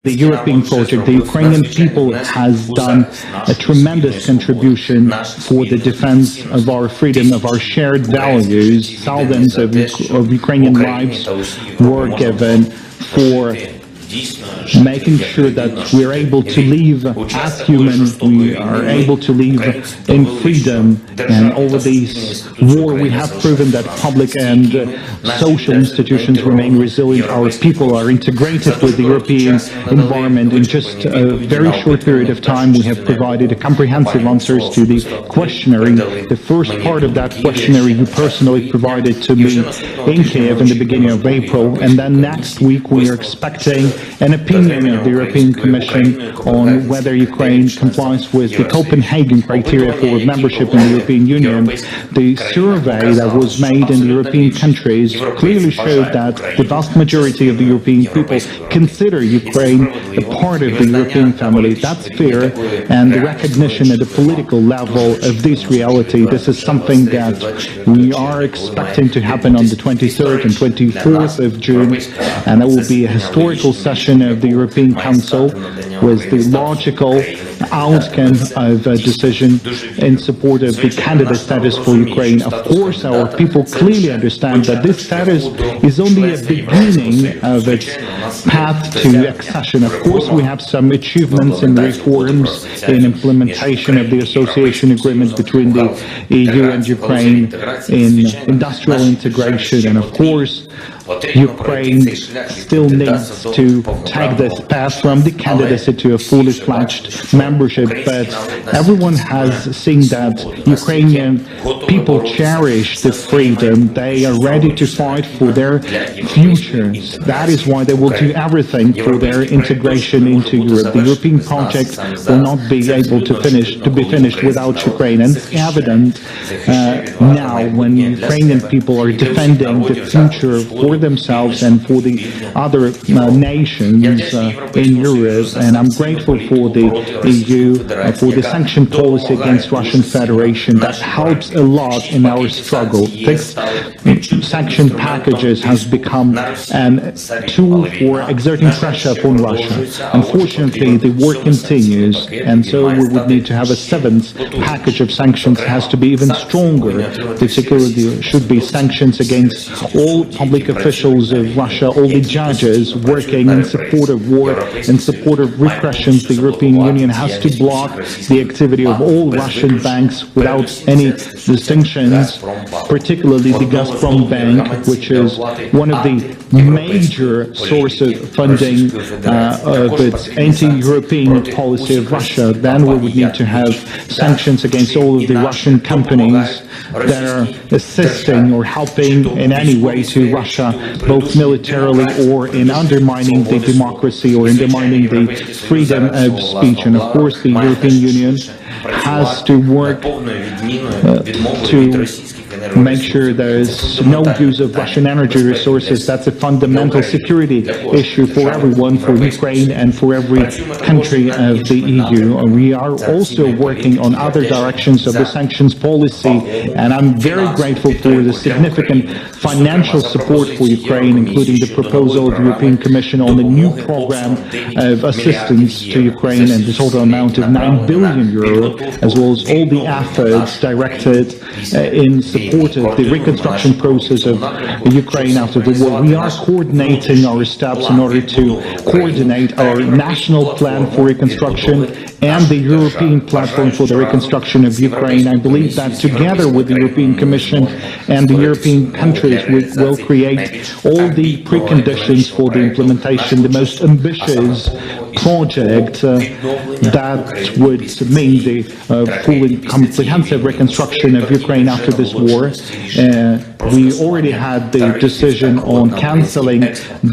the European project. The Ukrainian people has done a tremendous contribution for the defense of our freedom, of our shared values. Thousands of Ukrainian lives were given for making sure that we're able to live as humans, we are able to live in freedom. And over this war, we have proven that public and social institutions remain resilient. Our people are integrated with the European environment. In just a very short period of time, we have provided comprehensive answers to the questionnaire. The first part of that questionnaire you personally provided to me in Kiev in the beginning of April, and then next week we are expecting an opinion of the European Commission on whether Ukraine complies with the Copenhagen criteria for membership in the European Union. The survey that was made in the European countries clearly showed that the vast majority of the European people consider Ukraine a part of the European family. That's fair, and the recognition at the political level of this reality, this is something that we are expecting to happen on the 23rd and 24th of June, and that will be a historical session of the European Council with the logical outcome of a decision in support of the candidate status for Ukraine. Of course, our people clearly understand that this status is only a beginning of its path to accession. Of course, we have some achievements in reforms in implementation of the association agreement between the EU and Ukraine, in industrial integration, and of course, Ukraine still needs to take this path from the candidacy to a fully fledged membership, but everyone has seen that Ukrainian people cherish the freedom. They are ready to fight for their futures. That is why they will do everything for their integration into Europe. The European project will not be able to be finished without Ukraine, and it's evident now when Ukrainian people are defending the future for themselves and for the other nations in Europe. And I'm grateful for the EU for the sanction policy against Russian Federation. That helps a lot in our struggle. This sanction packages has become a tool for exerting pressure upon Russia. Unfortunately, the war continues, and so we would need to have a seventh package of sanctions. It has to be even stronger. Particularly should be sanctions against all public officials of Russia, all the judges working in support of war, in support of repressions. The European Union has to block the activity of all Russian banks without any distinctions, particularly the Gazprom Bank, which is one of the major sources of funding of its anti-European policy of Russia. Then we would need to have sanctions against all of the Russian companies that are assisting or helping in any way to Russia, both militarily or in undermining the democracy or undermining the freedom of speech. And of course, the European Union has to work to make sure there is no use of Russian energy resources. That's a fundamental security issue for everyone, for Ukraine and for every country of the EU. We are also working on other directions of the sanctions policy, and I'm very grateful for the significant financial support for Ukraine, including the proposal of the European Commission on a new program of assistance to Ukraine and the total amount of 9 billion euro, as well as all the efforts directed in support of the reconstruction process of Ukraine after the war. We are coordinating our steps in order to coordinate our national plan for reconstruction and the European platform for the reconstruction of Ukraine. I believe that together with the European Commission and the European countries, we will create all the preconditions for the implementation, the most ambitious project that would mean the full and comprehensive reconstruction of Ukraine after this war. We already had the decision on cancelling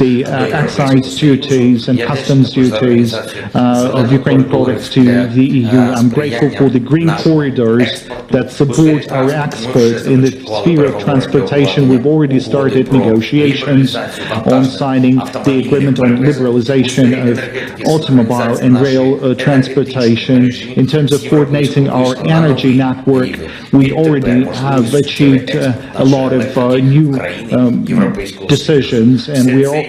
the excise duties and customs duties of Ukraine products to the EU. I'm grateful for the green corridors that support our experts in the sphere of transportation. We've already started negotiations on signing the agreement on liberalization of automobile and rail transportation. In terms of coordinating our energy network, we already have achieved a lot of new decisions, and we are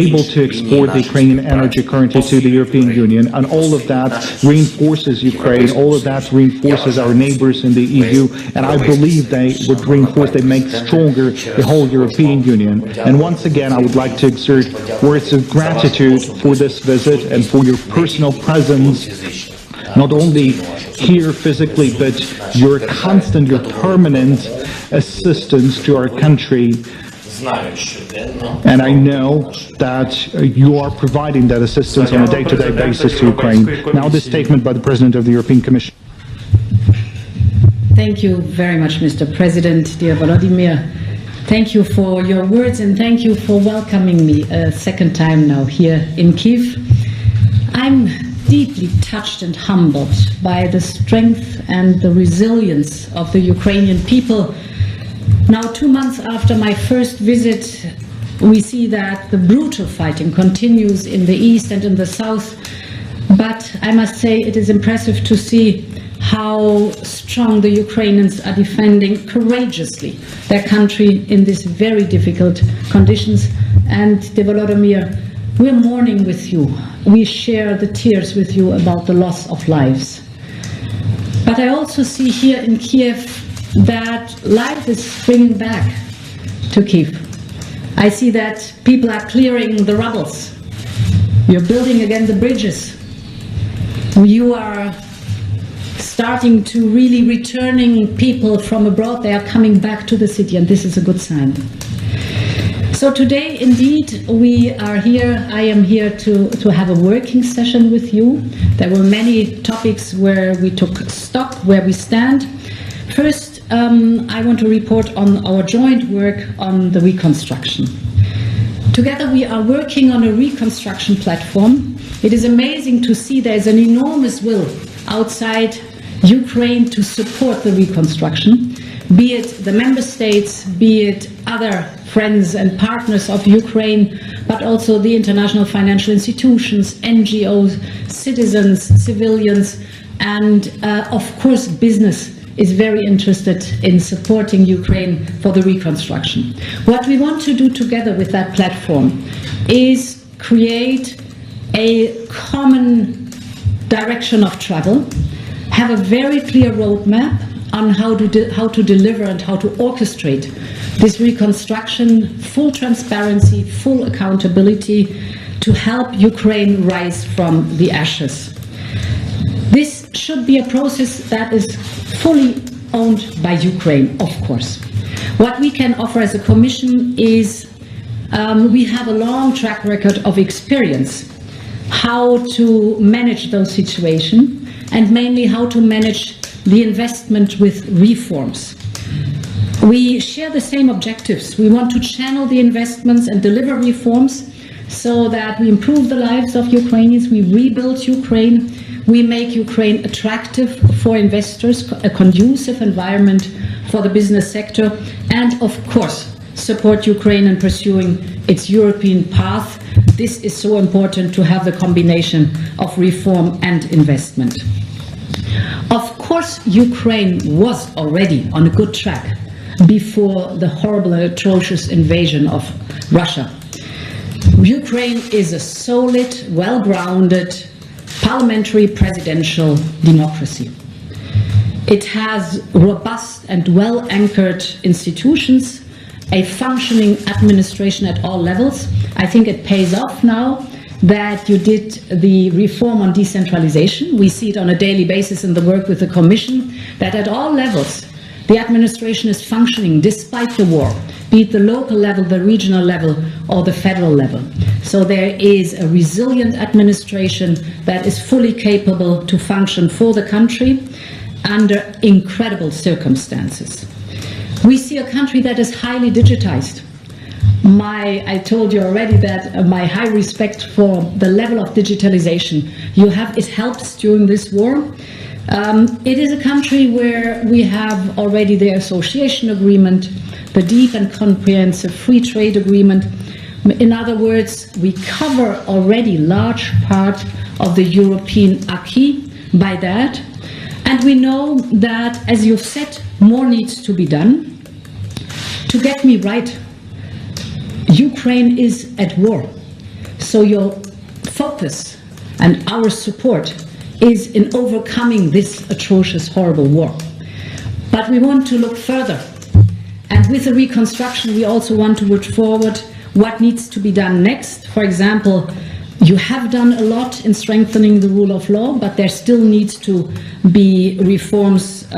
able to export the Ukrainian energy currently to the European Union, and all of that reinforces Ukraine, all of that reinforces our neighbors in the EU, and I believe they would reinforce, they make stronger the whole European Union. And once again, I would like to exert words of gratitude for this visit and for your personal presence, not only here physically, but your constant, your permanent assistance to our country. And I know that you are providing that assistance on a day-to-day basis to Ukraine. Now this statement by the President of the European Commission. Thank you very much, Mr. President, dear Volodymyr. Thank you for your words, and thank you for welcoming me a second time now here in Kyiv. I'm deeply touched and humbled by the strength and the resilience of the Ukrainian people. Now, 2 months after my first visit, we see that the brutal fighting continues in the east and in the south, but I must say it is impressive to see how strong the Ukrainians are defending courageously their country in these very difficult conditions. And, dear Volodymyr, we're mourning with you. We share the tears with you about the loss of lives. But I also see here in Kiev that life is springing back to Kyiv. I see that people are clearing the rubbles. You're building again the bridges. You are starting to really returning people from abroad. They are coming back to the city, and this is a good sign. So today, indeed, we are here. I am here to have a working session with you. There were many topics where we took stock, where we stand. First, I want to report on our joint work on the reconstruction. Together, we are working on a reconstruction platform. It is amazing to see there's an enormous will outside Ukraine to support the reconstruction, be it the member states, be it other friends and partners of Ukraine, but also the international financial institutions, NGOs, citizens, civilians, and of course business is very interested in supporting Ukraine for the reconstruction. What we want to do together with that platform is create a common direction of travel, have a very clear roadmap on how to deliver and how to orchestrate this reconstruction, full transparency, full accountability to help Ukraine rise from the ashes. This should be a process that is fully owned by Ukraine, of course. What we can offer as a Commission is we have a long track record of experience how to manage those situations, and mainly how to manage the investment with reforms. We share the same objectives. We want to channel the investments and deliver reforms so that we improve the lives of Ukrainians, we rebuild Ukraine, we make Ukraine attractive for investors, a conducive environment for the business sector, and of course, support Ukraine in pursuing its European path. This is so important to have the combination of reform and investment. Of course, Ukraine was already on a good track before the horrible and atrocious invasion of Russia. Ukraine is a solid, well-grounded, parliamentary presidential democracy. It has robust and well-anchored institutions, a functioning administration at all levels. I think it pays off now that you did the reform on decentralization. We see it on a daily basis in the work with the Commission, that at all levels the administration is functioning despite the war, be it the local level, the regional level, or the federal level. So there is a resilient administration that is fully capable to function for the country under incredible circumstances. We see a country that is highly digitized. I told you already that my high respect for the level of digitalization you have, it helps during this war. It is a country where we have already the association agreement, the deep and comprehensive free trade agreement. In other words, we cover already large part of the European acquis by that. And we know that, as you've said, more needs to be done To get me right, Ukraine is at war. So your focus and our support is in overcoming this atrocious, horrible war. But we want to look further. And with the reconstruction, we also want to look forward what needs to be done next. For example, you have done a lot in strengthening the rule of law, but there still needs to be reforms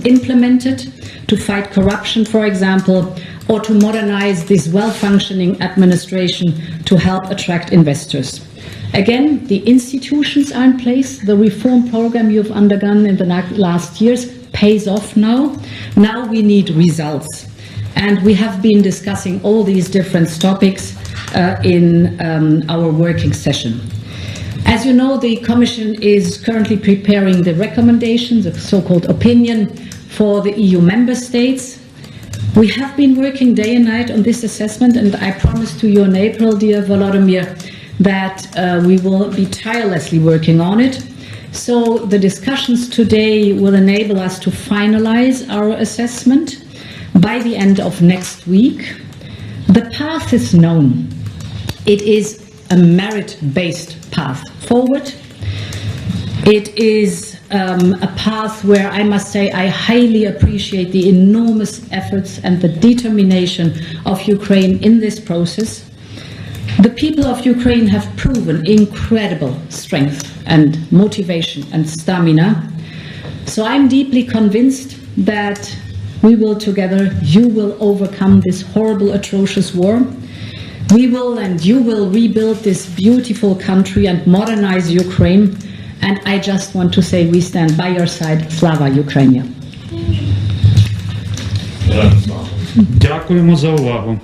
implemented to fight corruption, for example, or to modernize this well-functioning administration to help attract investors. Again, the institutions are in place. The reform program you've undergone in the last years pays off now. Now we need results. And we have been discussing all these different topics in our working session. As you know, the Commission is currently preparing the recommendations, the so-called opinion for the EU member states. We have been working day and night on this assessment, and I promised to you in April, dear Volodymyr, that we will be tirelessly working on it. So the discussions today will enable us to finalize our assessment by the end of next week. The path is known. It is a merit-based path forward. It is a path where I must say I highly appreciate the enormous efforts and the determination of Ukraine in this process. The people of Ukraine have proven incredible strength and motivation and stamina. So I'm deeply convinced that we will together, you will overcome this horrible, atrocious war. We will and you will rebuild this beautiful country and modernize Ukraine. And I just want to say we stand by your side. Slava Ukraine. Дякуємо за увагу.